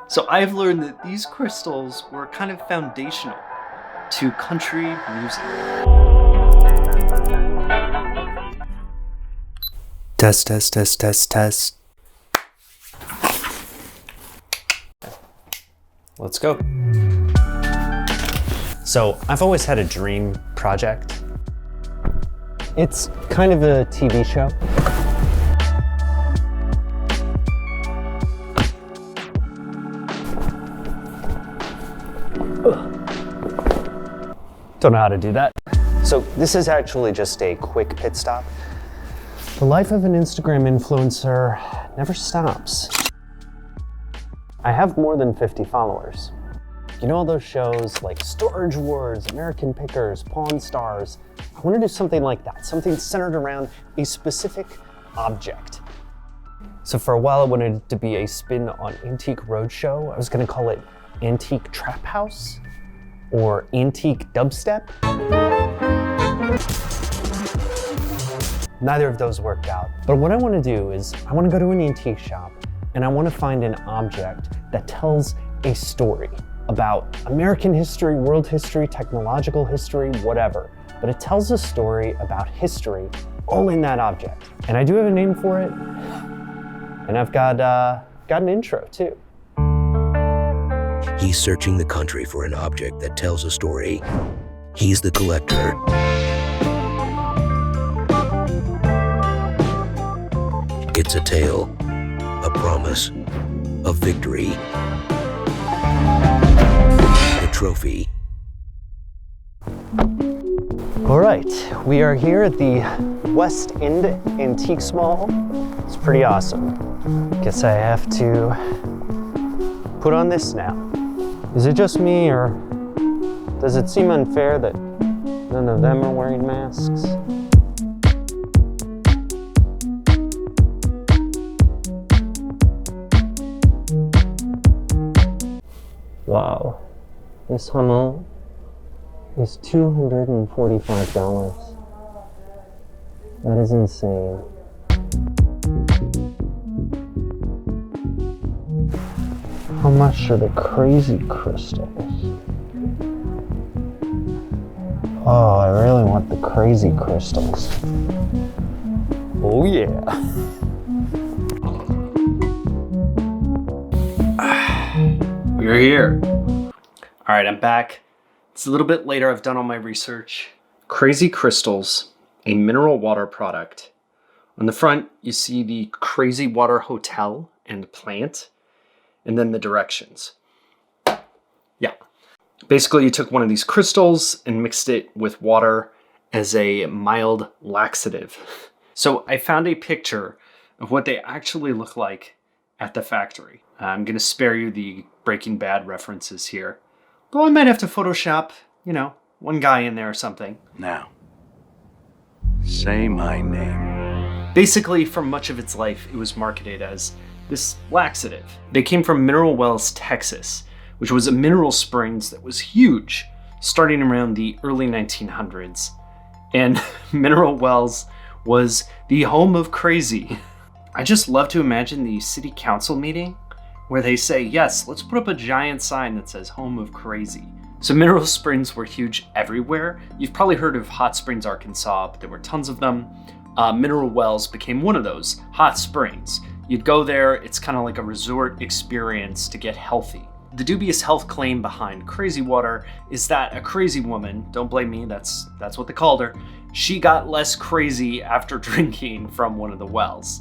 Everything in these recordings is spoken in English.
So I've learned that these crystals were kind of foundational to country music. Test, test, test, test, test. Let's go. So I've always had a dream project. It's kind of a TV show. Don't know how to do that. So this is actually just a quick pit stop. The life of an Instagram influencer never stops. I have more than 50 followers. You know all those shows like Storage Wars, American Pickers, Pawn Stars? I want to do something like that, something centered around a specific object. So for a while I wanted it to be a spin on Antique Roadshow. I was gonna call it Antique Trap House or Antique Dubstep. Neither of those worked out. But what I want to do is I want to go to an antique shop and I want to find an object that tells a story about American history, world history, technological history, whatever. But it tells a story about history all in that object. And I do have a name for it. And I've got an intro too. He's searching the country for an object that tells a story. He's the collector. It's a tale, a promise, a victory, a trophy. All right, we are here at the West End Antiques Mall. It's pretty awesome. Guess I have to put on this now. Is it just me, or does it seem unfair that none of them are wearing masks? Wow, this Hummel is $245. That is insane. How much are the crazy crystals? Oh, I really want the crazy crystals. Oh yeah. We're here. All right, I'm back. It's a little bit later. I've done all my research. Crazy Crystals, a mineral water product. On the front, you see the Crazy Water Hotel and plant, and then the directions. Yeah. Basically, you took one of these crystals and mixed it with water as a mild laxative. So I found a picture of what they actually look like at the factory. I'm going to spare you the Breaking Bad references here. Though I might have to Photoshop, one guy in there or something. Now, say my name. Basically, for much of its life, it was marketed as this laxative. They came from Mineral Wells, Texas, which was a mineral springs that was huge, starting around the early 1900s. And Mineral Wells was the home of crazy. I just love to imagine the city council meeting where they say, yes, let's put up a giant sign that says home of crazy. So mineral springs were huge everywhere. You've probably heard of Hot Springs, Arkansas, but there were tons of them. Mineral Wells became one of those hot springs. You'd go there, it's kind of like a resort experience to get healthy. The dubious health claim behind crazy water is that a crazy woman, don't blame me, that's what they called her, she got less crazy after drinking from one of the wells.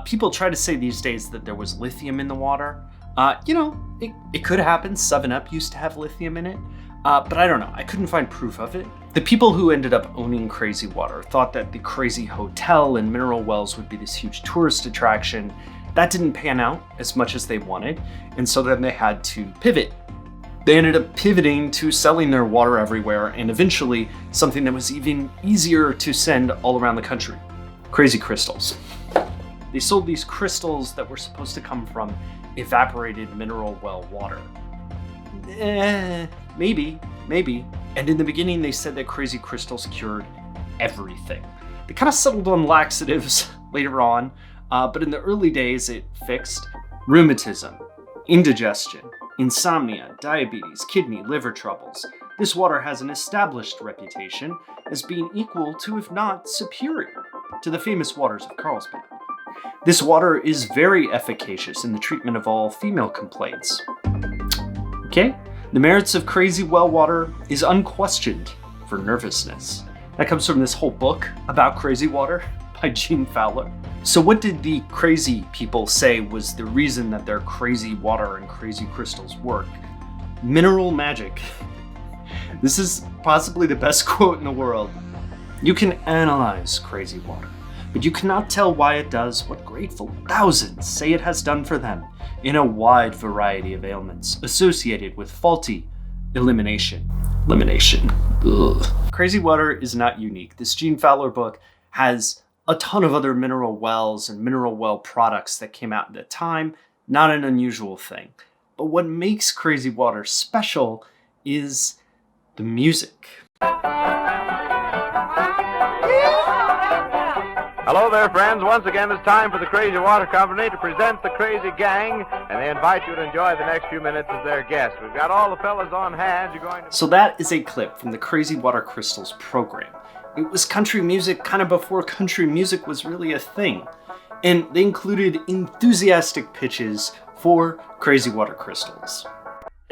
People try to say these days that there was lithium in the water. It could happen. 7-Up used to have lithium in it. But I don't know. I couldn't find proof of it. The people who ended up owning Crazy Water thought that the Crazy Hotel and Mineral Wells would be this huge tourist attraction. That didn't pan out as much as they wanted, and so then they had to pivot. They ended up pivoting to selling their water everywhere, and eventually something that was even easier to send all around the country. Crazy crystals. They sold these crystals that were supposed to come from evaporated mineral well water. Maybe. And in the beginning, they said that crazy crystals cured everything. They kind of settled on laxatives later on, but in the early days, it fixed rheumatism, indigestion, insomnia, diabetes, kidney, liver troubles. This water has an established reputation as being equal to, if not superior, to the famous waters of Carlsbad. This water is very efficacious in the treatment of all female complaints. Okay? The merits of crazy well water is unquestioned for nervousness. That comes from this whole book about crazy water by Gene Fowler. So what did the crazy people say was the reason that their crazy water and crazy crystals work? Mineral magic. This is possibly the best quote in the world. You can analyze crazy water, but you cannot tell why it does what grateful thousands say it has done for them in a wide variety of ailments associated with faulty elimination. Ugh. Crazy water is not unique. This Gene Fowler book has a ton of other mineral wells and mineral well products that came out at the time. Not an unusual thing. But what makes crazy water special is the music. Hello there, friends. Once again, it's time for the Crazy Water Company to present the Crazy Gang, and they invite you to enjoy the next few minutes as their guests. We've got all the fellas on hand. You're going to... So that is a clip from the Crazy Water Crystals program. It was country music kind of before country music was really a thing. And they included enthusiastic pitches for Crazy Water Crystals.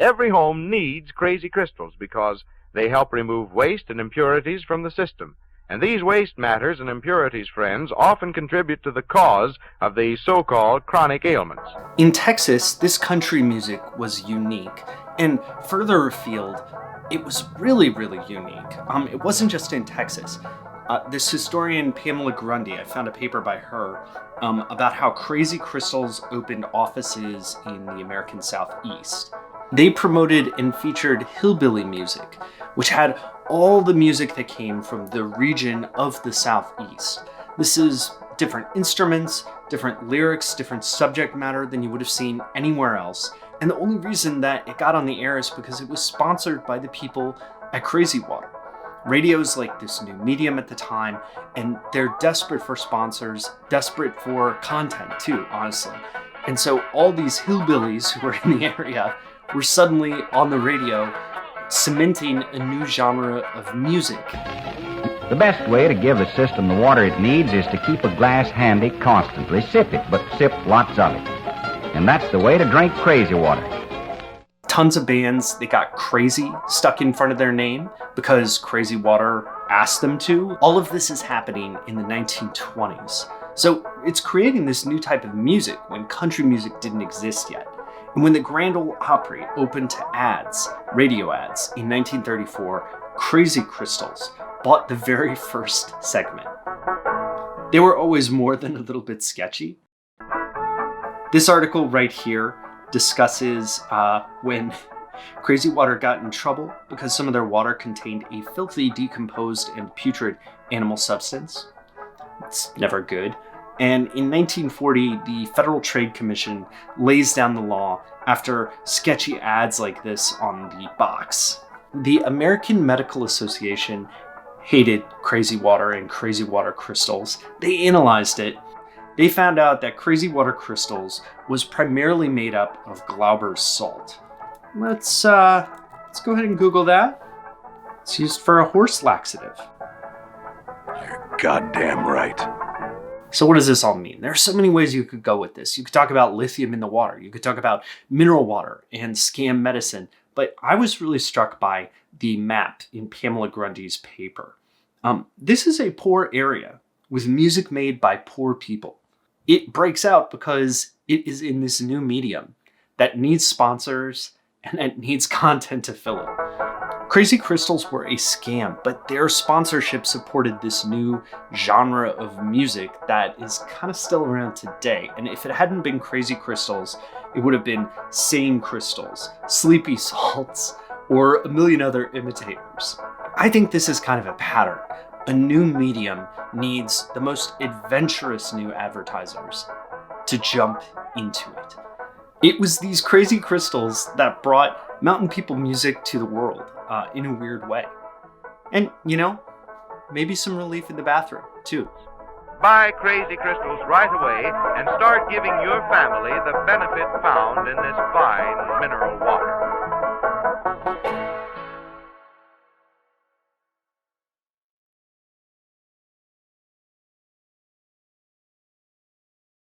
Every home needs Crazy Crystals because they help remove waste and impurities from the system. And these waste matters and impurities, friends, often contribute to the cause of the so-called chronic ailments. In Texas, this country music was unique. And further afield, it was really, really unique. It wasn't just in Texas. This historian, Pamela Grundy, I found a paper by her about how Crazy Crystals opened offices in the American Southeast. They promoted and featured hillbilly music, which had all the music that came from the region of the Southeast. This is different instruments, different lyrics, different subject matter than you would have seen anywhere else. And the only reason that it got on the air is because it was sponsored by the people at Crazy Water. Radio's like this new medium at the time, and they're desperate for sponsors, desperate for content too, honestly. And so all these hillbillies who were in the area were suddenly on the radio, cementing a new genre of music. The best way to give the system the water it needs is to keep a glass handy constantly. Sip it, but sip lots of it. And that's the way to drink crazy water. Tons of bands, they got crazy stuck in front of their name because Crazy Water asked them to. All of this is happening in the 1920s. So it's creating this new type of music when country music didn't exist yet. And when the Grand Ole Opry opened to ads, radio ads, in 1934, Crazy Crystals bought the very first segment. They were always more than a little bit sketchy. This article right here discusses when Crazy Water got in trouble because some of their water contained a filthy, decomposed, and putrid animal substance. It's never good. And in 1940, the Federal Trade Commission lays down the law after sketchy ads like this on the box. The American Medical Association hated Crazy Water and Crazy Water Crystals. They analyzed it. They found out that Crazy Water Crystals was primarily made up of Glauber's salt. Let's go ahead and Google that. It's used for a horse laxative. You're goddamn right. So what does this all mean? There are so many ways you could go with this. You could talk about lithium in the water. You could talk about mineral water and scam medicine. But I was really struck by the map in Pamela Grundy's paper. This is a poor area with music made by poor people. It breaks out because it is in this new medium that needs sponsors and that needs content to fill it. Crazy Crystals were a scam, but their sponsorship supported this new genre of music that is kind of still around today. And if it hadn't been Crazy Crystals, it would have been Sane Crystals, Sleepy Salts, or a million other imitators. I think this is kind of a pattern. A new medium needs the most adventurous new advertisers to jump into it. It was these Crazy Crystals that brought mountain people music to the world in a weird way. And, you know, maybe some relief in the bathroom, too. buy Crazy Crystals right away and start giving your family the benefit found in this fine mineral water.